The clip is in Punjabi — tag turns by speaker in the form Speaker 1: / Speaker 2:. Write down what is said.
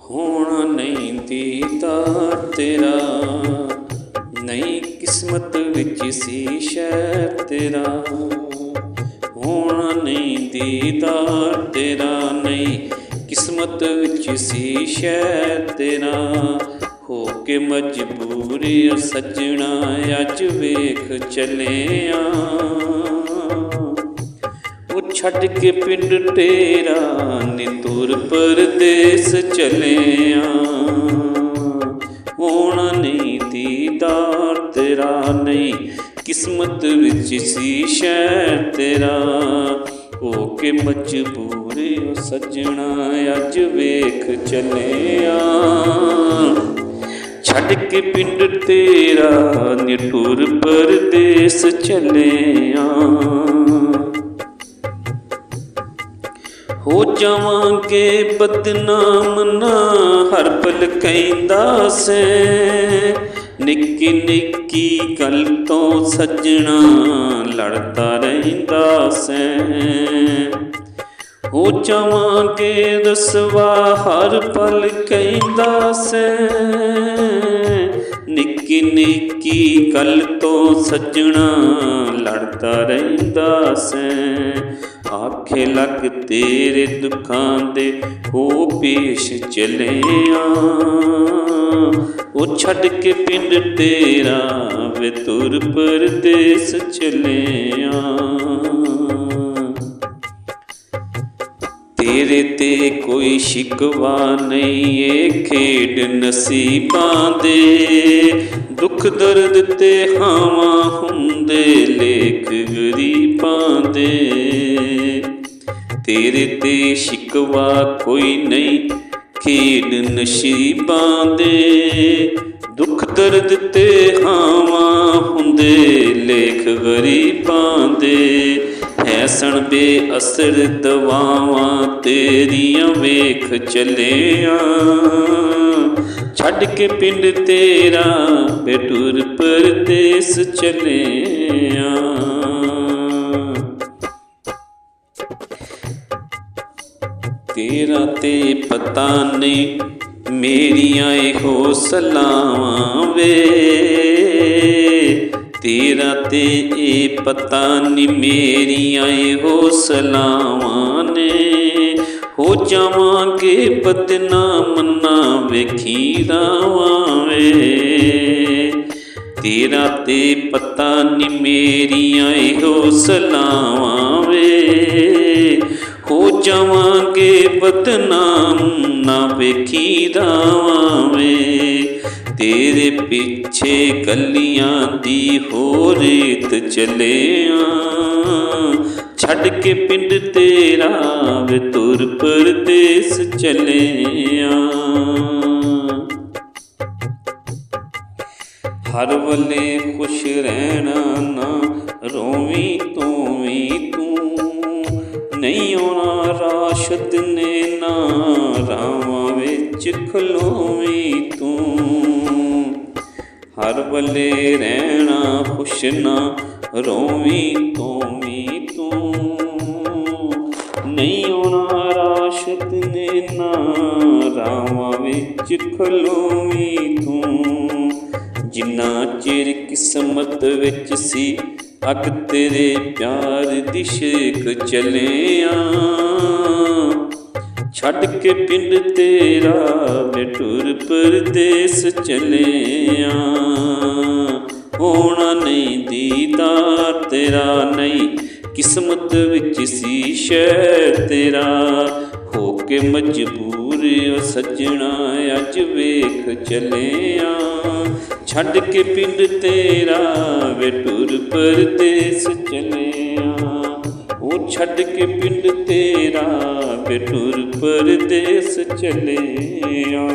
Speaker 1: ਹੋਣਾ ਨਹੀਂ ਦੀਦਾਰ ਤੇਰਾ, ਨਹੀਂ ਕਿਸਮਤ ਵਿੱਚ ਸੀ ਸ਼ਹਿਰ ਤੇਰਾ। ਹੋਣਾ ਨਹੀਂ ਦੀਦਾਰ ਤੇਰਾ, ਨਹੀਂ ਕਿਸਮਤ ਵਿੱਚ ਸੀ ਸ਼ਹਿਰ ਤੇਰਾ। ਹੋ ਕੇ ਮਜਬੂਰੀ ਸੱਜਣਾ ਅੱਜ ਵੇਖ ਚੱਲਿਆ, ਉਹ ਛੱਡ ਕੇ ਪਿੰਡ ਤੇਰਾ ਨੀ ਤੁਰ ਪਰਦੇਸ ਚੱਲਿਆ। ਹੋਣਾ ਨਹੀਂ ਦੀਦਾਰ ਤੇਰਾ, ਨਹੀਂ ਕਿਸਮਤ ਵਿੱਚ ਸੀ ਸ਼ਹਿਰ ਤੇਰਾ। ਹੋ ਕੇ ਮਜਬੂਰੀ ਸੱਜਣਾ ਅੱਜ ਵੇਖ ਚੱਲਿਆ, ਛੱਡ ਕੇ ਪਿੰਡ ਤੇਰਾ ਨੀ ਟੁਰ ਪਰਦੇਸ ਚੱਲਿਆ। ਹੋ ਜਾਵਾਂਗੇ ਬਦਨਾਮ ਨਾ ਹਰ ਪਲ ਕਹਿੰਦਾ ਸੈਂ, ਨਿੱਕੀ ਨਿੱਕੀ ਗੱਲ ਤੋਂ ਸੱਜਣਾ ਲੜਦਾ ਰਹਿੰਦਾ ਸੈਂ। ਹੋ ਜਾਵਾਂਗੇ ਰਸਵਾ ਹਰ ਪਲ ਕਹਿੰਦਾ ਸੈਂ, ਨਿੱਕੀ ਨਿੱਕੀ ਗੱਲ ਤੋਂ ਸੱਜਣਾ ਲੜਦਾ ਰਹਿੰਦਾ ਸੈਂ। ਆਖੇ ਲੱਗ ਤੇਰੇ ਦੁੱਖਾਂ ਦੇ ਹੋ ਪੇਸ਼ ਚੱਲਿਆ, ਉਹ ਛੱਡ ਕੇ ਪਿੰਡ ਤੇਰਾ ਵੇ ਤੁਰ ਪਰਦੇਸ ਚੱਲਿਆ। ਤੇਰੇ ਤੇ ਕੋਈ ਸ਼ਿਕਵਾ ਨਹੀਂ ਏ ਖੇਡ ਨਸੀਬਾਂ ਦੇ, ਦੁੱਖ ਦਰਦ ਤੇ ਹਾਵਾਂ ਹੁੰਦੇ ਲੇਖ ਗਰੀਬਾਂ ਦੇ। ਤੇਰੇ ਤੇ ਸ਼ਿਕਵਾ ਕੋਈ ਨਹੀਂ ਖੇਡ ਨਸੀਬਾਂ ਦੇ, ਦੁੱਖ ਦਰਦ ਤੇ ਹਾਵਾਂ ਹੁੰਦੇ ਲੇਖ ਗਰੀਬਾਂ ਦੇ। ਐਸਣ ਬੇਅਸਰ ਦਵਾਵਾਂ ਤੇਰੀਆਂ ਵੇਖ ਚੱਲਿਆ, ਛੱਡ ਕੇ ਪਿੰਡ ਤੇਰਾ ਵੇ ਟੁਰ ਪਰਦੇਸ ਚੱਲਿਆ। ਤੇਰਾ ਤੇ ਪਤਾ ਨਹੀਂ ਮੇਰੀਆਂ ਇਹੋ ਸਲਾਵਾਂ ਵੇ, ਤੇਰਾ ਤੇ ਇਹ ਪਤਾ ਨਹੀਂ ਮੇਰੀਆਂ ਇਹੋ ਸਲਾਵਾਂ ਨੇ। ਹੋ ਜਾਵਾਂਗੇ ਬਦਨਾਮ ਨਾ ਵੇਖੀ ਰਾਵਾਂ ਵੇ, ਤੇਰਾ ਤੇ ਪਤਾ ਨਹੀਂ ਮੇਰੀਆਂ ਇਹੋ ਸਲਾਵਾਂ ਵੇ। ਹੋ ਜਾਵਾਂਗੇ ਬਦਨਾਮ ਨਾ ਵੇਖੀ ਰਾਵਾਂ ਵੇ, ਤੇਰੇ ਪਿੱਛੇ ਗਲੀਆਂ ਦੀ ਹੋ ਰੇਤ ਚੱਲਿਆ, ਛੱਡ ਕੇ ਪਿੰਡ ਤੇਰਾ ਵੇ ਤੁਰ ਪਰਦੇਸ ਚੱਲਿਆ। ਹਰ ਵੇਲੇ ਖੁਸ਼ ਰਹਿਣਾ ਨਾ ਰੋਵੀਂ ਤੂੰ ਵੀ ਤੂੰ, ਨਹੀਂ ਆਉਣਾ ਰਾਸ਼ਦ ਨੇ ਨਾ ਰਾਵਾਂ ਵਿੱਚ ਖਲੋਵੀਂ ਤੂੰ। ਹਰ ਵੇਲੇ ਰਹਿਣਾ ਖੁਸ਼ ਨਾ ਰੋਵੀਂ ਤੂੰ ਵੀ ਤੂੰ, ਨਹੀਂ ਆਉਣਾ ਰਾਸ਼ਦ ਨੇ ਨਾ ਰਾਵਾਂ ਵਿੱਚ ਖਲੋਵੀਂ ਤੂੰ। ਜਿੰਨਾ ਚਿਰ ਕਿਸਮਤ ਵਿੱਚ ਸੀ ਅੱਗ ਤੇਰੇ ਪਿਆਰ ਦੀ ਛੇਕ ਚੱਲਿਆ, ਛੱਡ ਕੇ ਪਿੰਡ ਤੇਰਾ ਵੇ ਟੁਰ ਪਰਦੇਸ ਚੱਲਿਆ। ਹੋਣਾ ਨਹੀਂ ਦੀਦਾਰ ਤੇਰਾ, ਨਹੀਂ ਕਿਸਮਤ ਵਿੱਚ ਸੀ ਸ਼ਹਿਰ ਤੇਰਾ। ਹੋ ਕੇ ਮਜਬੂਰ ਸੱਜਣਾ ਅੱਜ ਵੇਖ ਚੱਲਿਆ, ਛੱਡ ਕੇ ਪਿੰਡ ਤੇਰਾ ਵੇ ਟੁਰ ਪਰਦੇਸ ਚੱਲਿਆ। ਉਹ ਛੱਡ ਕੇ ਪਿੰਡ ਤੇਰਾ ਵੇ ਟੁਰ ਪਰਦੇਸ ਚੱਲਿਆ।